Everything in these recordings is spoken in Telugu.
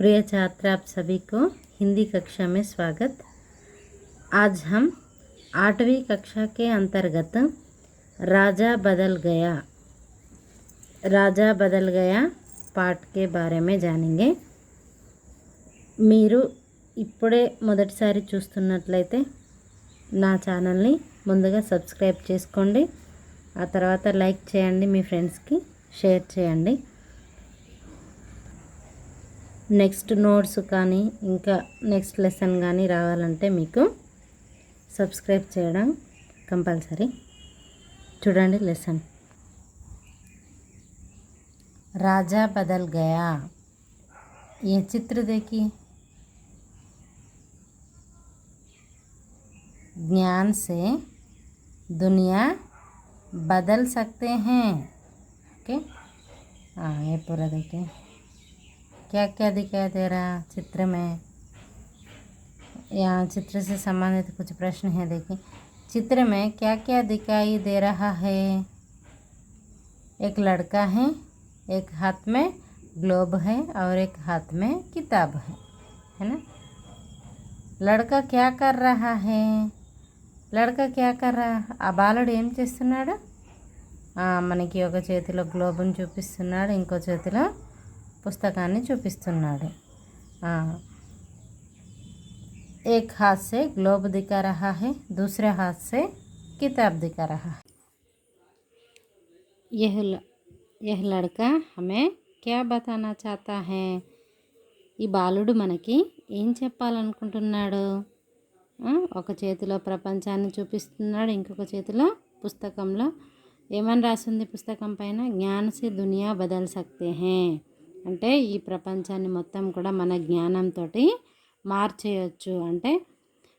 प्रिय छात्र, आप सभी को हिंदी कक्षा में स्वागत। आज हम 8वीं कक्षा के अंतर्गत राजा बदल गया पाठ के बारे में जानेंगे। మీరు ఇప్పుడే మొదటిసారి చూస్తున్నట్లయితే నా ఛానల్ని ముందుగా సబ్స్క్రైబ్ చేసుకోండి, ఆ తర్వాత లైక్ చేయండి, మీ ఫ్రెండ్స్కి షేర్ చేయండి। నెక్స్ట్ నోట్స్ కానీ ఇంకా నెక్స్ట్ లెసన్ కానీ రావాలంటే మీకు సబ్స్క్రైబ్ చేయడం కంపల్సరీ। చూడండి లెసన్ राजा बदल गया। ये चित्र देखिए। ज्ञान से दुनिया बदल सकते हैं। ओके, हाँ ये पूरा देखिए। क्या क्या दिखाई दे रहा चित्र में। यहाँ चित्र से संबंधित कुछ प्रश्न हैं, देखिए। चित्र में क्या क्या दिखाई दे रहा है। एक लड़का है, एक हाथ में ग्लोब है और एक हाथ में किताब है ना। लड़का क्या कर रहा है। लड़का क्या कर रहा है। ఆ బాలుడు ఏం చేస్తున్నాడు। మనకి ఒక చేతిలో గ్లోబ్ని చూపిస్తున్నాడు, ఇంకో చేతిలో పుస్తకాన్ని చూపిస్తున్నాడు। एक हाथ से ग्लोब दिखा रहा है, दूसरे हाथ से किताब दिखा रहा है। यह लड़का हमें क्या बताना चाहता है। ఈ బాలుడు మనకి ఏం చెప్పాలనుకుంటున్నాడు। ఒక చేతిలో ప్రపంచాన్ని చూపిస్తున్నాడు, ఇంకొక చేతిలో పుస్తకంలో ఏమని రాసింది పుస్తకం పైన, జ్ఞాన్ సే దునియా బదల్ సక్తే హే, అంటే ఈ ప్రపంచాన్ని మొత్తం కూడా మన జ్ఞానంతో మార్చేయచ్చు, అంటే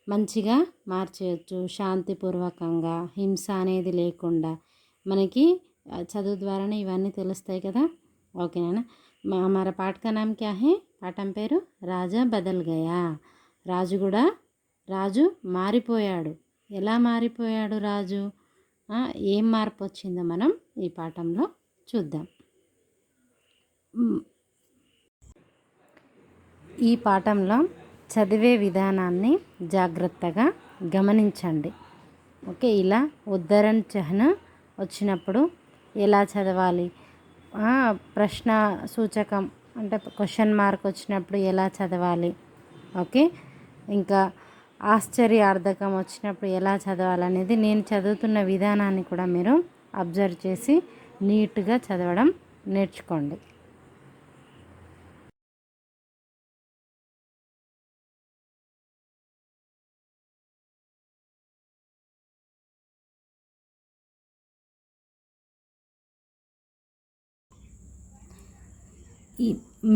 మంచిగా మార్చేయచ్చు, శాంతిపూర్వకంగా, హింస అనేది లేకుండా। మనకి చదువు ద్వారానే ఇవన్నీ తెలుస్తాయి కదా। ఓకేనా। हमारा पाठ का नाम क्या है। పాఠం పేరు రాజా బదల్ గయా। రాజు మారిపోయాడు। ఎలా మారిపోయాడు రాజు, ఏం మార్పు వచ్చిందో మనం ఈ పాఠంలో చూద్దాం। ఈ పాఠంలో చదివే విధానాన్ని జాగ్రత్తగా గమనించండి। ఓకే, ఇలా ఉద్ధరణ చిహ్న వచ్చినప్పుడు ఎలా చదవాలి, ప్రశ్న సూచకం అంటే క్వశ్చన్ మార్క్ వచ్చినప్పుడు ఎలా చదవాలి, ఓకే, ఇంకా ఆశ్చర్యార్థకం వచ్చినప్పుడు ఎలా చదవాలనేది నేను చదువుతున్న విధానాన్ని కూడా మీరు అబ్జర్వ్ చేసి నీట్గా చదవడం నేర్చుకోండి।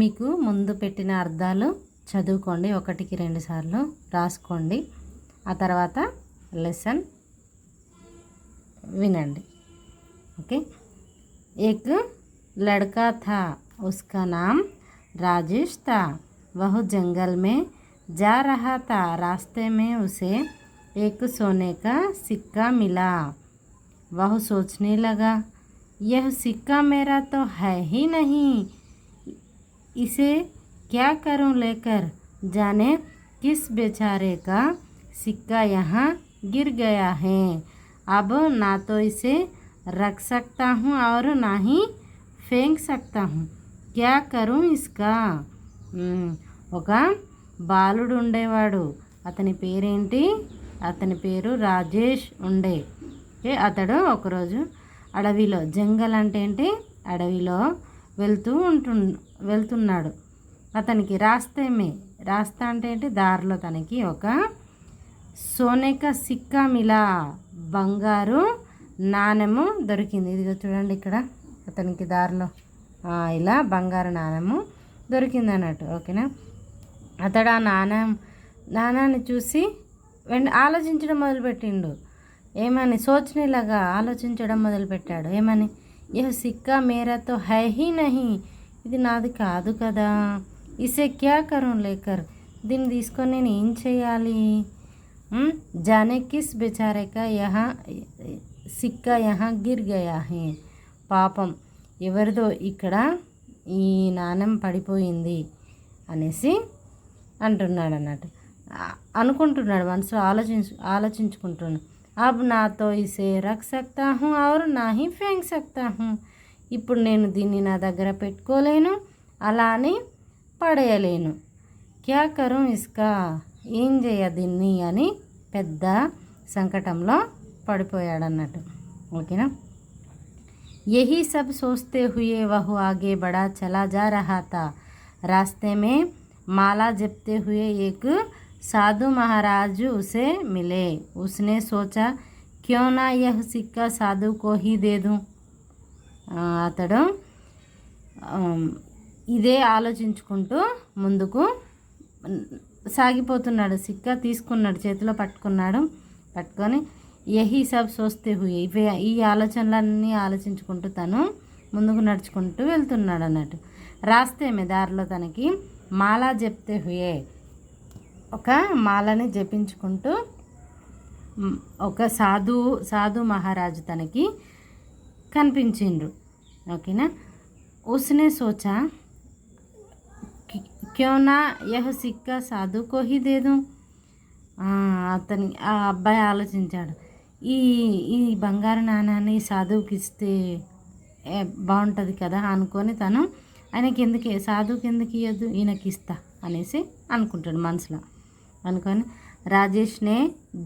మీకు ముందు పెట్టిన అర్థాలు చదువుకోండి, 1-2 సార్లు రాసుకోండి, ఆ తర్వాత లెసన్ వినండి। ఓకే। एक लड़का था, उसका नाम राजेश था। वह जंगल में जा रहा था। रास्ते में उसे एक सोने का सिक्का मिला। वह सोचने लगा, यह सिक्का मेरा तो है ही नहीं, इसे क्या करूं लेकर। जाने किस बेचारे का सिक्का यहाँ गिर गया है। अब ना तो इसे रख सकता हूँ और ना ही फेंक सकता हूँ, क्या करूं इसका। ఒక బాలుడు ఉండేవాడు, అతని పేరేంటి, అతని పేరు రాజేష్ ఉండే। అతడు ఒకరోజు అడవిలో, జంగల్ అంటే ఏంటి, అడవిలో వెళ్తున్నాడు। అతనికి రాస్తా అంటే ఏంటి, దారిలో తనకి ఒక సోనేక సిక్కా మిలా, బంగారు నాణెము దొరికింది। ఇదిగో చూడండి ఇక్కడ అతనికి దారిలో ఇలా బంగారు నాణెము దొరికింది అన్నట్టు, ఓకేనా। అతడు ఆ నాణాన్ని చూసి ఆలోచించడం మొదలుపెట్టిండు। ఏమని, సోచనేలాగా ఆలోచించడం మొదలుపెట్టాడు। ఏమని, యహ్ సిక్కా మేరా తో హై హీ నహీ, ఇది నాది కాదు కదా। ఇసే క్యా కరూం లేకర్, దీన్ని తీసుకొని నేను ఏం చేయాలి। జానే కిస్ బేచారే కా యహా సిక్కా యహా గిర్ గయా హే, పాపం ఎవరిదో ఇక్కడ ఈ నాణెం పడిపోయింది। అనేసి అంటున్నాడు అన్నట్టు. అనుకుంటున్నాడు, మనసులో ఆలోచించుకుంటున్నాడు. అబ్ నాతో ఇసే రఖ్ సక్తా హూ ఔర్ నా హీ ఫేంక్ సక్తా హూ. ఇప్పుడు నేను దీన్ని నా దగ్గర పెట్టుకోలేను, అలా అని పడేయలేను. క్యా కరూ ఇస్కా, ఏం చేయ దీన్ని అని పెద్ద సంకటంలో పడిపోయాడు అన్నట్టు. ఓకేనా. यही सब सोचते हुए वह आगे बढ़ा चला जा रहा था. रास्ते में माला जपते हुए एक साधु महाराज उसे मिले. उसने सोचा क्यों ना यह सिक्का साधु को ही दे दूं. అతడు ఇదే ఆలోచించుకుంటూ ముందుకు సాగిపోతున్నాడు. సిక్కా తీసుకున్నాడు, చేతిలో పట్టుకొని యహీ సబ్ సోస్తే హుయే, ఈ ఆలోచనలన్నీ ఆలోచించుకుంటూ తను ముందుకు నడుచుకుంటూ వెళ్తున్నాడు అన్నట్టు. రాస్తే మే, దారిలో తనకి మాలా జప్తే హుయే, ఒక మాలని జపించుకుంటూ ఒక సాధు మహారాజు తనకి కనిపించిండ్రు. ఓకేనా. ఉస్నే సోచా క్యోనా యహ్ సిక్కా సాధు కో హీ దే దూं. ఆ అబ్బాయి ఆలోచించాడు, ఈ బంగారు నాణాన్ని సాధువుకి ఇస్తే బాగుంటుంది కదా అనుకొని తను సాధువుకి ఎందుకు ఇవ్వద్దు, ఈయనకి ఇస్తా అనేసి అనుకుంటాడు మనసులో. అనుకొని राजेश ने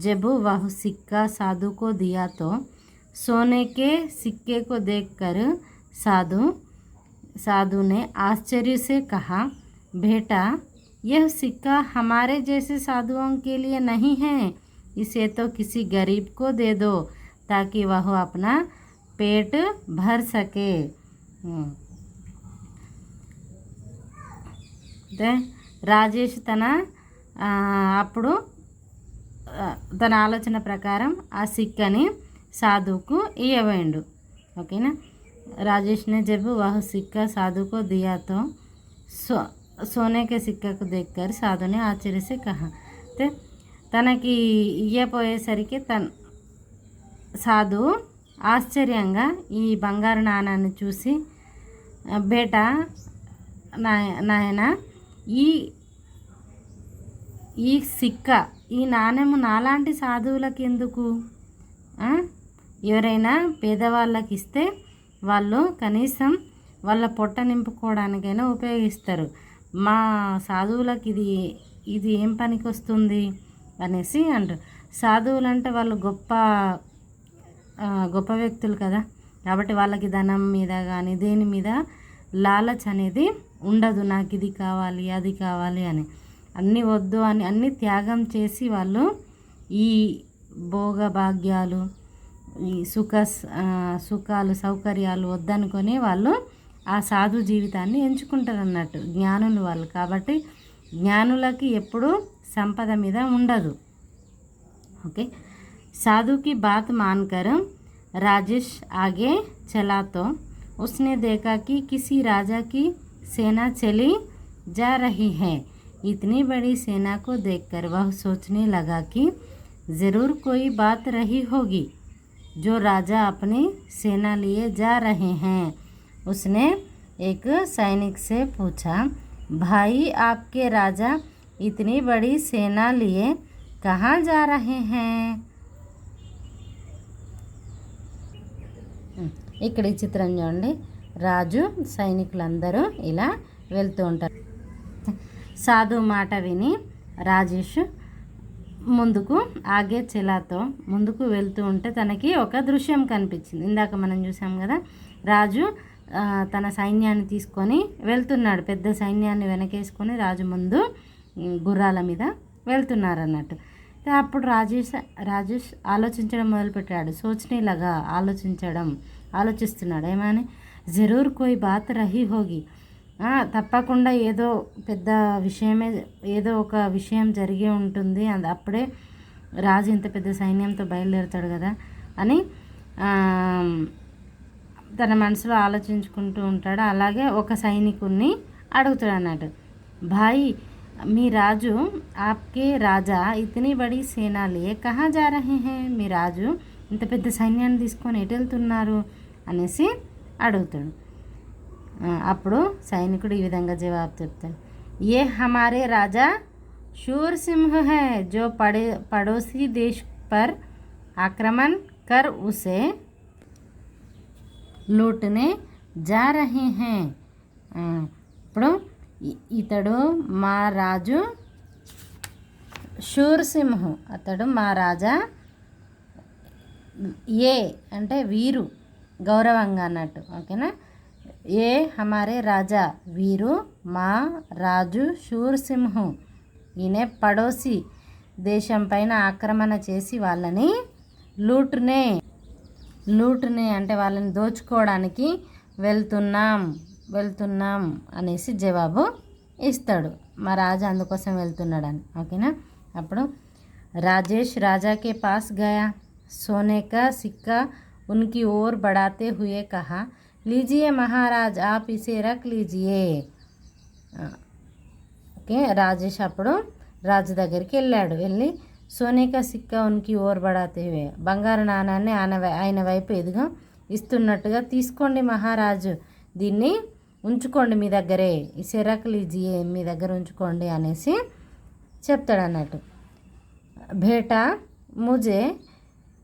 जब वह सिक्का साधु को दिया तो सोने के सिक्के को देखकर साधु ने आश्चर्य से कहा, बेटा यह सिक्का हमारे जैसे साधुओं के लिए नहीं है, इसे तो किसी गरीब को दे दो ताकि वह अपना पेट भर सके. రాజేష్ అప్పుడు తన ఆలోచన ప్రకారం ఆ సిక్కని సాధువుకు ఇవ్వవేండు. ఓకేనా. రాజేష్ నే జబ్ వహ సిక్కా సాధువుకు దియా తో సోనే కే సిక్కాకు దేక్కర్ సాధుని ఆశ్చర్యసే కహా. తనకి ఇయ్యపోయేసరికి సాధువు ఆశ్చర్యంగా ఈ బంగారు నాణాన్ని చూసి, బేటా నాయన ఈ సిక్క, ఈ నాణెము నాలాంటి సాధువులకు ఎందుకు? ఎవరైనా పేదవాళ్ళకి ఇస్తే వాళ్ళు కనీసం వాళ్ళ పొట్ట నింపుకోవడానికైనా ఉపయోగిస్తారు, మా సాధువులకు ఇది ఏం పనికి వస్తుంది అనేసి అంటారు. సాధువులు అంటే వాళ్ళు గొప్ప వ్యక్తులు కదా, కాబట్టి వాళ్ళకి ధనం మీద కానీ దేని మీద లాలచ్ అనేది ఉండదు. నాకు ఇది కావాలి అది కావాలి అని, అన్నీ వద్దు అని అన్నీ త్యాగం చేసి వాళ్ళు ఈ భోగభాగ్యాలు, ఈ సుఖాలు సౌకర్యాలు వద్దనుకొని వాళ్ళు ఆ సాధు జీవితాన్ని ఎంచుకుంటారు అన్నట్టు. జ్ఞానులు వాళ్ళు కాబట్టి జ్ఞానులకి ఎప్పుడూ సంపద మీద ఉండదు. ఓకే. साधु की बात मानकर राजेश आगे चला तो उसने देखा कि किसी राजा की सेना चली जा रही है. इतनी बड़ी सेना को देखकर वह सोचने लगा कि ज़रूर कोई बात रही होगी जो राजा अपनी सेना लिए जा रहे हैं. उसने एक सैनिक से पूछा, भाई आपके राजा इतनी बड़ी सेना लिए कहाँ जा रहे हैं? ఇక్కడ ఈ చిత్రం చూడండి. రాజు సైనికులందరూ ఇలా వెళ్తూ ఉంటారు. సాధు మాట విని రాజేష్ ముందుకు ఆగే చెలాతో ముందుకు వెళ్తూ ఉంటే తనకి ఒక దృశ్యం కనిపించింది. ఇందాక మనం చూసాం కదా, రాజు తన సైన్యాన్ని తీసుకొని వెళ్తున్నాడు. పెద్ద సైన్యాన్ని వెనకేసుకొని రాజు ముందు గుర్రాల మీద వెళ్తున్నారు అన్నట్టు. అప్పుడు రాజేష్ ఆలోచించడం మొదలుపెట్టాడు. సోచనేలాగా ఆలోచిస్తున్నాడు. ఏమని, జరూర్ కోయి బాత్ రహీ హోగి, తప్పకుండా ఏదో పెద్ద విషయమే, ఏదో ఒక విషయం జరిగి ఉంటుంది, అప్పుడే రాజు ఇంత పెద్ద సైన్యంతో బయలుదేరుతాడు కదా అని తన మనసులో ఆలోచించుకుంటూ ఉంటాడు. అలాగే ఒక సైనికుడిని అడుగుతాడు అన్నట్టు, భాయ్ మీ రాజు ఆప్కే రాజా ఇతనీ బడి సేనా లియే కహా జా రహే హే, మీ రాజు ఇంత పెద్ద సైన్యాన్ని తీసుకొని ఎటు వెళ్తున్నారు అనేసి అడుగుతాడు. అప్పుడు సైనికుడు ఈ విధంగా జవాబు చెప్తాడు, ये हमारे राजा शूर सिंह है जो पड़ोसी देश पर आक्रमण कर उसे लूटने जा रहे हैं. ఇప్పుడు ఇతడు మా రాజు శూర్సింహు, అతడు మా రాజా. ఏ అంటే వీరు, గౌరవంగా అన్నట్టు. ఓకేనా. ఏ హమారే రాజా, వీరు మా రాజు శూర్సింహు, ఈయన పడోసి దేశం పైన ఆక్రమణ చేసి వాళ్ళని లూటునే అంటే వాళ్ళని దోచుకోవడానికి వెళ్తున్నాం అనేసి జవాబు ఇస్తాడు. మా రాజు అందుకోసం వెళ్తున్నాడని. ఓకేనా. అప్పుడు రాజేష్ రాజా के पास गया. सोने का सिक्का उनकी ओर बढ़ाते हुए कहा, लीजिए महाराज, आप इसे रख लीजिए. ఓకే. రాజేష్ అప్పుడు రాజు దగ్గరికి వెళ్ళి సోనేకా సిక్కా ఉనికి ఓర్ బడాతే హుయే, బంగారు నాణాన్ని ఆయన వైపు ఎదుగా ఇస్తున్నట్టుగా, తీసుకోండి మహారాజు, దీన్ని ఉంచుకోండి మీ దగ్గరే, ఇసే రఖ్ లీజియే, మీ దగ్గర ఉంచుకోండి అనేసి చెప్తాడు అన్నట్టు. బేటా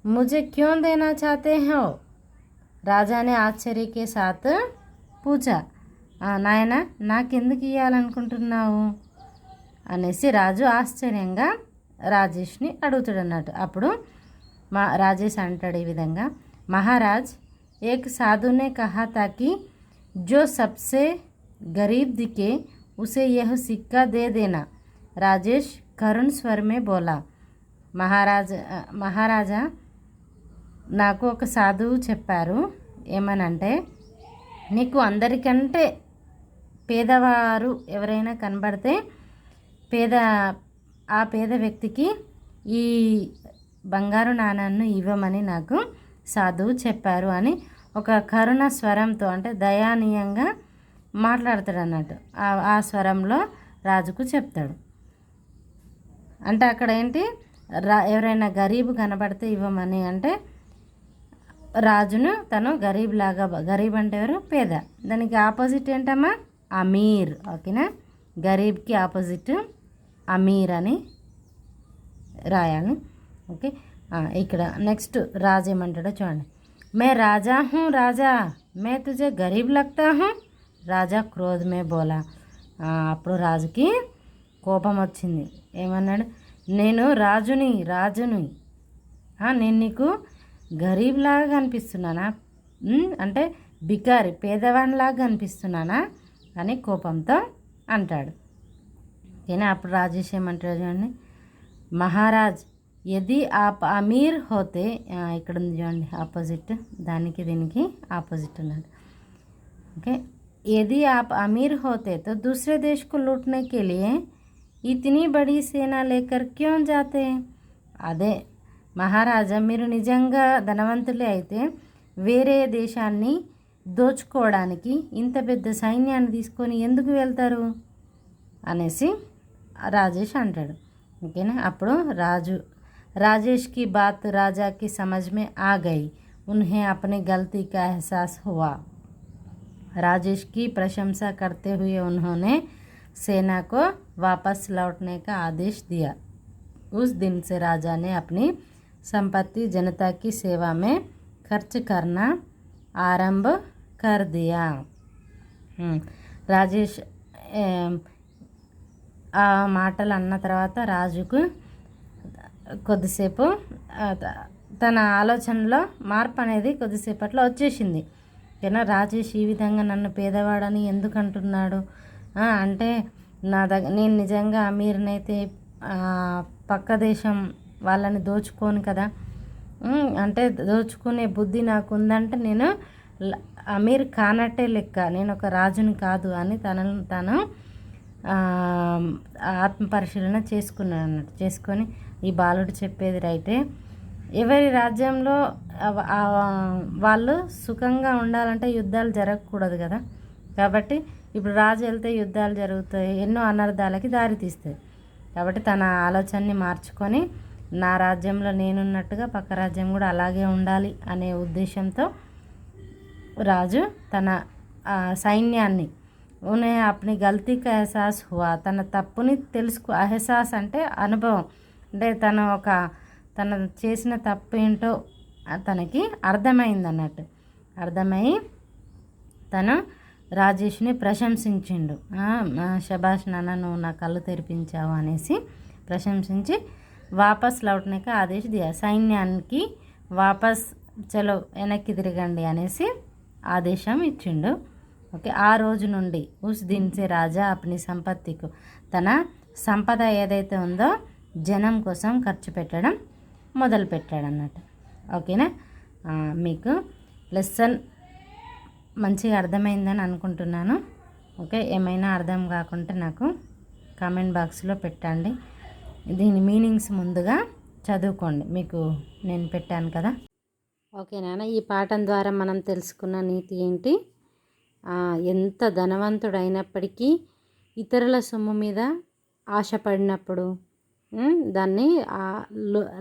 मुझे क्यों देना चाहते हो? రాజా ने ఆశ్చర్య के साथ పూచా. నాయన నాకెందుకు ఇవ్వాలనుకుంటున్నావు అనేసి రాజు ఆశ్చర్యంగా రాజేష్ని అడుగుతాడు అన్నట్టు. అప్పుడు రాజేష్ అంటాడు ఈ విధంగా, మహారాజ్ ఏక్ సాధునే కహా తా కి जो सबसे गरीब दिखे उसे यह सिक्का दे देना. राजेश करुण स्वर में बोला. మహారాజా నాకు ఒక సాధువు చెప్పారు, ఏమనంటే, నీకు అందరికంటే పేదవారు ఎవరైనా కనబడితే ఆ పేద వ్యక్తికి ఈ బంగారు నాణాన్ని ఇవ్వమని నాకు సాధువు చెప్పారు అని ఒక కరుణ స్వరంతో, అంటే దయానీయంగా మాట్లాడతాడు అన్నట్టు. ఆ స్వరంలో రాజుకు చెప్తాడు. అంటే అక్కడ ఏంటి, ఎవరైనా గరీబ్ కనబడితే ఇవ్వమని, అంటే రాజును తను గరీబ్ అంటే ఎవరు, పేద. దానికి ఆపోజిట్ ఏంటమ్మా, అమీర్. ఓకేనా. గరీబ్కి ఆపోజిట్ అమీర్ అని రాయాలి. ఓకే. ఇక్కడ నెక్స్ట్ రాజు ఏమంటాడో చూడండి. మే రాజా హూ రాజా, మే తుజే గరీబ్ లగ్తా హూ, రాజా క్రోధ్ మే బోలా. అప్పుడు రాజుకి కోపం వచ్చింది. ఏమన్నాడు, నేను రాజుని నేను నీకు గరీబ్ లాగా కనిపిస్తున్నానా, అంటే బికారి పేదవాడిలాగా కనిపిస్తున్నానా అని కోపంతో అంటాడు. ఓకేనా. అప్పుడు రాజేష్ ఏమంటాడు చూడండి, మహారాజ్ యది ఆప్ అమీర్ హోతే, ఇక్కడ ఉంది చూడండి ఆపోజిట్, దానికి దీనికి ఆపోజిట్ ఉన్నాడు. ఓకే. यदि आप अमीर होते तो दूसरे देश को लूटने के लिए इतनी बड़ी सेना लेकर क्यों जाते? అదే మహారాజా, మీరు నిజంగా ధనవంతులే అయితే వేరే దేశాన్ని దోచుకోవడానికి ఇంత పెద్ద సైన్యాన్ని తీసుకొని ఎందుకు వెళ్తారు అనేసి రాజేష్ అంటాడు. ఓకేనా. అప్పుడు राजेश की बात राजा की समझ में आ गई. उन्हें अपनी गलती का एहसास हुआ. राजेश की प्रशंसा करते हुए उन्होंने सेना को वापस लौटने का आदेश दिया. उस दिन से राजा ने अपनी संपत्ति जनता की सेवा में खर्च करना आरंभ कर दिया. రాజేష్ ఆ మాటలు అన్న తర్వాత రాజుకు కొద్దిసేపు తన ఆలోచనలో మార్పు అనేది కొద్దిసేపట్లో వచ్చేసింది. ఓకేనా. రాజేష్ ఈ విధంగా నన్ను పేదవాడని ఎందుకు అంటున్నాడు అంటే, నేను నిజంగా అమీర్నైతే పక్క దేశం వాళ్ళని దోచుకోను కదా, అంటే దోచుకునే బుద్ధి నాకు ఉందంటే నేను అమీర్ కానట్టే లెక్క, నేను ఒక రాజుని కాదు అని తను ఆత్మపరిశీలన చేసుకున్నాడు అన్నట్టు. చేసుకొని ఈ బాలుడు చెప్పేది రైటే, ఎవరి రాజ్యంలో వాళ్ళు సుఖంగా ఉండాలంటే యుద్ధాలు జరగకూడదు కదా. కాబట్టి ఇప్పుడు రాజు వెళ్తే యుద్ధాలు జరుగుతాయి, ఎన్నో అనర్థాలకి దారితీస్తాయి. కాబట్టి తన ఆలోచనని మార్చుకొని నా రాజ్యంలో నేనున్నట్టుగా పక్క రాజ్యం కూడా అలాగే ఉండాలి అనే ఉద్దేశంతో రాజు తన సైన్యాన్ని उन्हें अपनी गलती का एहसास हुआ, తన తప్పుని ఎహసాస్ అంటే అనుభవం, అంటే తన చేసిన తప్పు ఏంటో తనకి అర్థమైంది అన్నట్టు. అర్థమై తను రాజేష్ని ప్రశంసించిండు. శభాష్ నాన్న, నువ్వు నా కళ్ళు తెరిపించావు అనేసి ప్రశంసించి వాపస్ లౌట్నే కా ఆదేశ్ దియా, సైన్యానికి వాపస్ చలో వెనక్కి తిరగండి అనేసి ఆదేశం ఇచ్చిండు. ఓకే, ఆ రోజు నుండి ఉస్ దిన్ సే రాజా అప్ని సంపత్తికు, తన సంపద ఏదైతే ఉందో జనం కోసం ఖర్చు పెట్టడం మొదలుపెట్టాడు అన్నట్టు. ఓకేనా, మీకు లెసన్ మంచిగా అర్థమైందని అనుకుంటున్నాను. ఓకే, ఏమైనా అర్థం కాకుంటే నాకు కామెంట్ బాక్స్లో పెట్టండి. దీని మీనింగ్స్ ముందుగా చదువుకోండి, మీకు నేను పెట్టాను కదా. ఓకేనా, ఈ పాఠం ద్వారా మనం తెలుసుకున్న నీతి ఏంటి? ఎంత ధనవంతుడైనప్పటికీ ఇతరుల సొమ్ము మీద ఆశపడినప్పుడు దాన్ని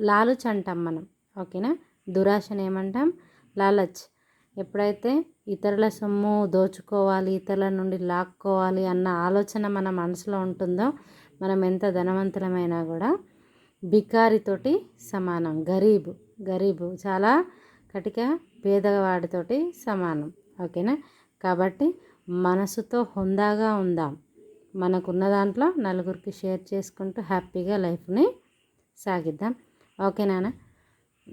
లాలుచ్ అంటాం మనం. ఓకేనా, దురాశను ఏమంటాం? లాలచ్. ఎప్పుడైతే ఇతరుల సొమ్ము దోచుకోవాలి, ఇతరుల నుండి లాక్కోవాలి అన్న ఆలోచన మన మనసులో ఉంటుందో, మనం ఎంత ధనవంతులమైనా కూడా బికారితోటి సమానం. గరీబు చాలా కటిక పేదవాడితోటి సమానం. ఓకేనా, కాబట్టి మనసుతో హుందాగా ఉందాం. మనకున్న దాంట్లో నలుగురికి షేర్ చేసుకుంటూ హ్యాపీగా లైఫ్ని సాగిద్దాం. ఓకేనా,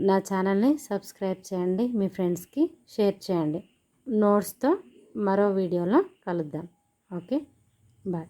నా ఛానల్ని సబ్స్క్రైబ్ చేయండి, మీ ఫ్రెండ్స్కి షేర్ చేయండి. నోట్స్తో మరో వీడియోలో కలుద్దాం. Okay, bye.